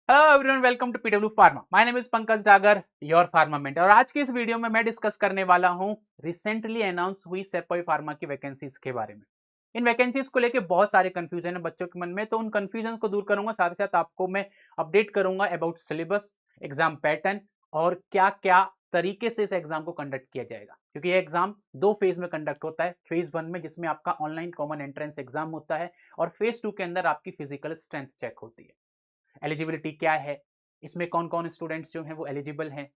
Hello everyone, welcome to PW pharma. My name is Pankaj Dagar, your pharma mentor. और आज की इस वीडियो में मैं डिस्कस करने वाला हूं रिसेंटली अनाउंस हुई सेपॉय फार्मा की वैकेंसीज के बारे में। इन वैकेंसीज को लेकर बहुत सारे कंफ्यूजन है बच्चों के मन में, तो उन कंफ्यूजन को दूर करूंगा। साथ ही साथ आपको मैं अपडेट करूंगा अबाउट सिलेबस, एग्जाम पैटर्न और क्या क्या तरीके से इस एग्जाम को कंडक्ट किया जाएगा। क्योंकि यह एग्जाम दो फेज में कंडक्ट होता है। फेज 1 में जिसमें आपका ऑनलाइन कॉमन एंट्रेंस एग्जाम होता है, और फेज 2 के अंदर आपकी फिजिकल स्ट्रेंथ चेक होती है। एलिजिबिलिटी क्या है, इसमें कौन कौन स्टूडेंट्स जो हैं वो एलिजिबल हैं,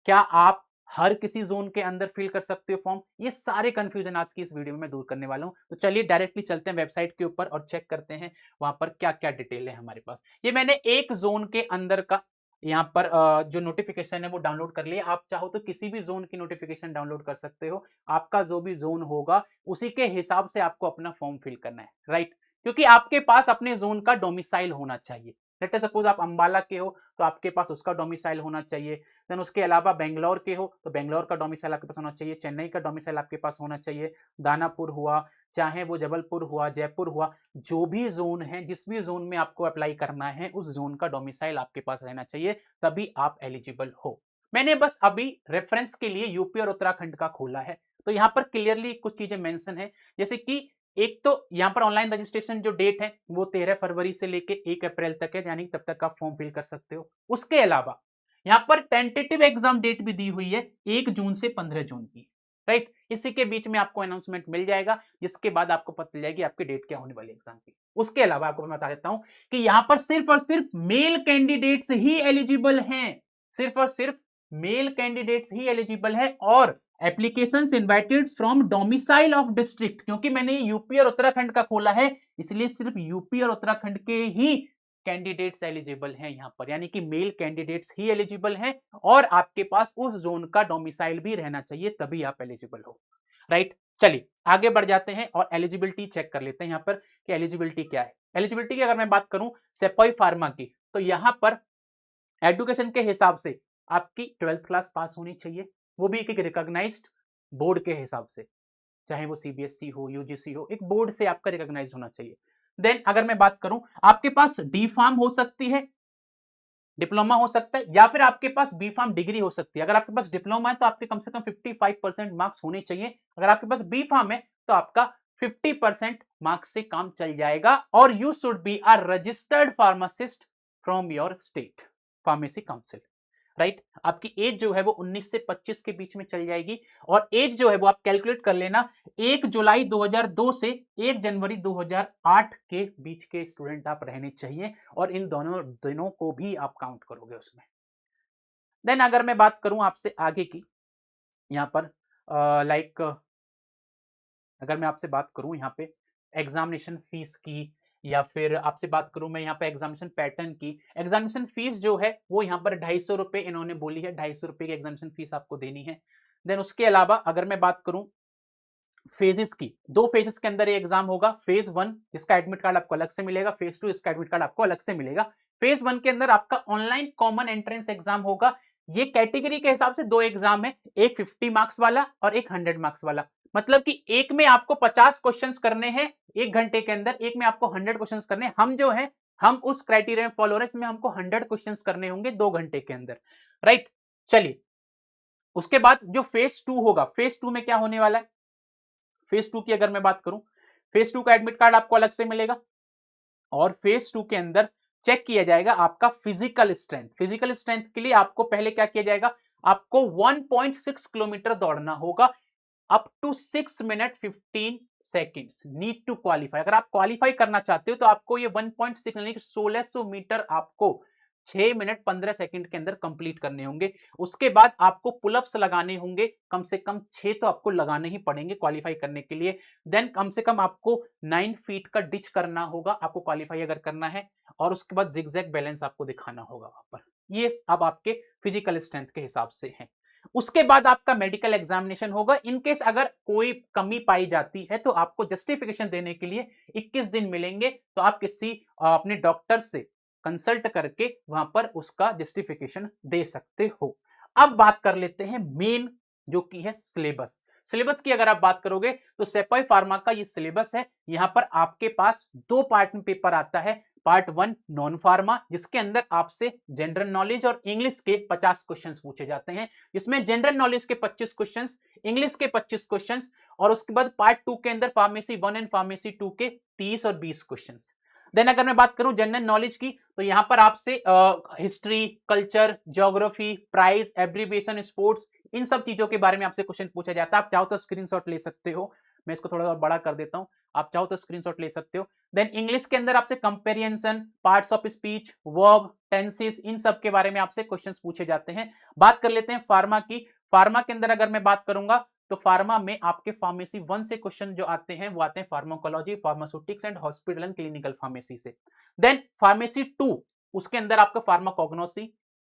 क्या आप हर किसी जोन के अंदर फिल कर सकते हो फॉर्म, ये सारे कंफ्यूजन आज की इस वीडियो में मैं दूर करने वाला हूं। तो चलिए डायरेक्टली चलते हैं वेबसाइट के ऊपर और चेक करते हैं वहां पर क्या क्या डिटेल है हमारे पास। ये मैंने एक जोन के अंदर का यहाँ पर जो नोटिफिकेशन है वो डाउनलोड कर लिया। आप चाहो तो किसी भी जोन की नोटिफिकेशन डाउनलोड कर सकते हो। आपका जो भी जोन होगा उसी के हिसाब से आपको अपना फॉर्म फिल करना है, राइट। क्योंकि आपके पास अपने जोन का डोमिसाइल होना चाहिए। लेट सपोज आप अंबाला के हो तो आपके पास उसका डोमिसाइल होना चाहिए। देन उसके अलावा बेंगलोर के हो तो बेंगलोर का डोमिसाइल आपके पास होना चाहिए। चेन्नई का डोमिसाइल आपके पास होना चाहिए। दानापुर हुआ, चाहे वो जबलपुर हुआ, जयपुर हुआ, जो भी जोन है, जिस भी जोन में आपको अप्लाई करना है उस जोन का डोमिसाइल आपके पास रहना चाहिए, तभी आप एलिजिबल हो। मैंने बस अभी रेफरेंस के लिए यूपी और उत्तराखंड का खोला है, तो यहां पर क्लियरली कुछ चीजें मेंशन है। जैसे कि एक तो यहां पर ऑनलाइन रजिस्ट्रेशन जो डेट है वो 13 फरवरी से लेके 1 अप्रैल तक है, यानी तब तक आप फॉर्म फिल कर सकते हो। उसके अलावा यहां पर टेंटेटिव एग्जाम डेट भी दी हुई है 1 जून से 15 जून की, राइट। इसी के बीच में आपको अनाउंसमेंट मिल जाएगा, जिसके बाद आपको पता चल जाएगी आपकी डेट क्या होने वाली एग्जाम की। उसके अलावा आपको मैं बता देता हूं कि यहां पर सिर्फ और सिर्फ मेल कैंडिडेट्स ही एलिजिबल हैं। सिर्फ और सिर्फ मेल कैंडिडेट्स ही एलिजिबल है। और applications invited from domicile of district, क्योंकि मैंने यूपी और उत्तराखंड का खोला है, इसलिए सिर्फ यूपी और उत्तराखंड के ही कैंडिडेट्स एलिजिबल हैं यहां पर, यानी कि मेल कैंडिडेट्स ही एलिजिबल हैं। और आपके पास उस जोन का डोमिसाइल भी रहना चाहिए, तभी आप एलिजिबल हो, राइट। चलिए आगे बढ़ जाते हैं और एलिजिबिलिटी चेक कर लेते हैं यहां पर कि एलिजिबिलिटी क्या है। एलिजिबिलिटी की अगर मैं बात करूं सेपॉय फार्मा की, तो यहां पर एजुकेशन के हिसाब से आपकी 12th क्लास पास होनी चाहिए, वो भी एक रिकॉग्नाइज्ड बोर्ड के हिसाब से, चाहे वो सीबीएसई हो, यूजीसी हो, एक बोर्ड से आपका रिकॉग्नाइज होना चाहिए। देन अगर मैं बात करूं, आपके पास डी फार्म हो सकती है, डिप्लोमा हो सकता है, या फिर आपके पास बी फार्म डिग्री हो सकती है। अगर आपके पास डिप्लोमा है तो आपके कम से कम 55% मार्क्स होने चाहिए। अगर आपके पास बी फार्म है तो आपका 50% मार्क्स से काम चल जाएगा। और you should be a registered pharmacist from your state pharmacy council, right. आपकी एज जो है वो 19 से 25 के बीच में चल जाएगी। और एज जो है वो आप कैलकुलेट कर लेना, 1 जुलाई 2002 से 1 जनवरी 2008 के बीच के स्टूडेंट आप रहने चाहिए, और इन दोनों दिनों को भी आप काउंट करोगे उसमें। देन अगर मैं बात करूं आपसे आगे की, यहां पर लाइक अगर मैं आपसे बात करूं यहाँ पे एग्जामिनेशन फीस की, या फिर आपसे बात करूं मैं यहाँ पे एग्जामिनेशन पैटर्न की। एग्जामिनेशन फीस जो है वो यहाँ पर 250 रुपए इन्होंने बोली है, 250 रुपए की एग्जामिनेशन फीस आपको देनी है। देन उसके अलावा अगर मैं बात करूं फेजेस की, दो फेजेस के अंदर ये एग्जाम होगा। फेज 1 जिसका एडमिट कार्ड आपको अलग से मिलेगा, फेज 2 इसका एडमिट कार्ड आपको अलग से मिलेगा। फेज 1 के अंदर आपका ऑनलाइन कॉमन एंट्रेंस एग्जाम होगा। ये कैटेगरी के हिसाब से दो एग्जाम है, एक 50 मार्क्स वाला और एक 100 मार्क्स वाला। मतलब कि एक में आपको 50 क्वेश्चंस करने हैं 1 घंटे के अंदर, एक में आपको 100 क्वेश्चंस करने हैं। हम जो है हम उस क्राइटेरिया में फॉलो हो रहे हैं, इसमें हमको 100 क्वेश्चंस करने होंगे 2 घंटे के अंदर, राइट। चलिए उसके बाद जो फेज 2 होगा, फेज 2 में क्या होने वाला है, फेज 2 की अगर मैं बात करूं, फेज 2 का एडमिट कार्ड आपको अलग से मिलेगा। और फेज 2 के अंदर चेक किया जाएगा आपका फिजिकल स्ट्रेंथ। फिजिकल स्ट्रेंथ के लिए आपको पहले क्या किया जाएगा, आपको 1.6 किलोमीटर दौड़ना होगा, up to 6 minute 15 seconds need to qualify. अगर आप क्वालिफाई करना चाहते हो तो आपको ये 1.6 यानी कि 1600 मीटर आपको 6 मिनट 15 सेकंड के अंदर कंप्लीट करने होंगे। उसके बाद आपको पुलअप्स लगाने होंगे, कम से कम 6 तो आपको लगाने ही पड़ेंगे क्वालिफाई करने के लिए। देन कम से कम आपको 9 फीट का डिच करना होगा आपको क्वालिफाई अगर करना है। और उसके बाद जिगजैग बैलेंस आपको दिखाना होगा वहां पर। ये अब आपके फिजिकल स्ट्रेंथ के हिसाब से है। उसके बाद आपका मेडिकल एग्जामिनेशन होगा। इनकेस अगर कोई कमी पाई जाती है तो आपको जस्टिफिकेशन देने के लिए 21 दिन मिलेंगे, तो आप किसी अपने डॉक्टर से कंसल्ट करके वहां पर उसका जस्टिफिकेशन दे सकते हो। अब बात कर लेते हैं मेन जो कि है सिलेबस। सिलेबस की अगर आप बात करोगे तो सेपॉय फार्मा का ये सिलेबस है। यहां पर आपके पास दो पार्ट में पेपर आता है। पार्ट 1 नॉन फार्मा, जिसके अंदर आपसे जनरल नॉलेज और इंग्लिश के 50 क्वेश्चंस पूछे जाते हैं, जिसमें जनरल नॉलेज के 25 क्वेश्चंस, इंग्लिश के 25 क्वेश्चंस, और उसके बाद पार्ट 2 के अंदर फार्मेसी 1 एंड फार्मेसी 2 के 30 और 20 क्वेश्चंस। देन अगर मैं बात करूं जनरल नॉलेज की, तो यहां पर आपसे history, culture, geography, price, abbreviation, sports, इन सब चीजों के बारे में आपसे क्वेश्चन पूछा जाता है। आप चाहो तो स्क्रीनशॉट ले सकते हो, मैं इसको थोड़ा और बड़ा कर देता हूं, आप चाहो तो स्क्रीनशॉट ले सकते हो। देन इंग्लिश के अंदर आपसे comparison, parts of speech, verb, tenses, इन सब के बारे में आपसे क्वेश्चंस पूछे जाते हैं। बात कर लेते हैं फार्मा की। फार्मा के अंदर अगर मैं बात करूंगा तो फार्मा में आपके फार्मेसी 1 से क्वेश्चन जो आते हैं वो आते हैं pharmacology, pharmaceutics and hospital and clinical pharmacy से। देन फार्मेसी 2, उसके अंदर आपका pharmacognosy,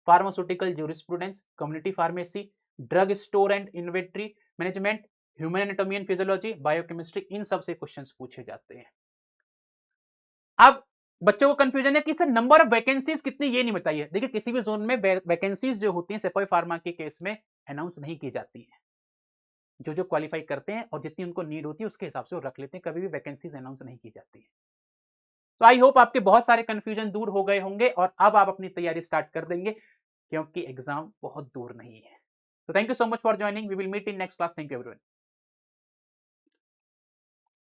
pharmaceutical jurisprudence, community pharmacy, drug store and inventory management, human anatomy and physiology, biochemistry, इन सब से क्वेश्चंस पूछे जाते हैं। अब बच्चों को कंफ्यूजन है कि सर नंबर ऑफ वैकेंसीज कितनी, ये नहीं बताइए। देखिए किसी भी जोन में वैकेंसीज जो होती हैं सेपॉय फार्मा के केस में अनाउंस नहीं की जाती है। जो क्वालिफाई करते हैं और जितनी उनको नीड होती है उसके हिसाब से वो रख लेते हैं, कभी भी वैकेंसीज अनाउंस नहीं की जाती है। तो आई होप आपके बहुत सारे कंफ्यूजन दूर हो गए होंगे और अब आप अपनी तैयारी स्टार्ट कर देंगे, क्योंकि एग्जाम बहुत दूर नहीं है। तो thank you so much for joining, we will meet in next class. Thank you everyone.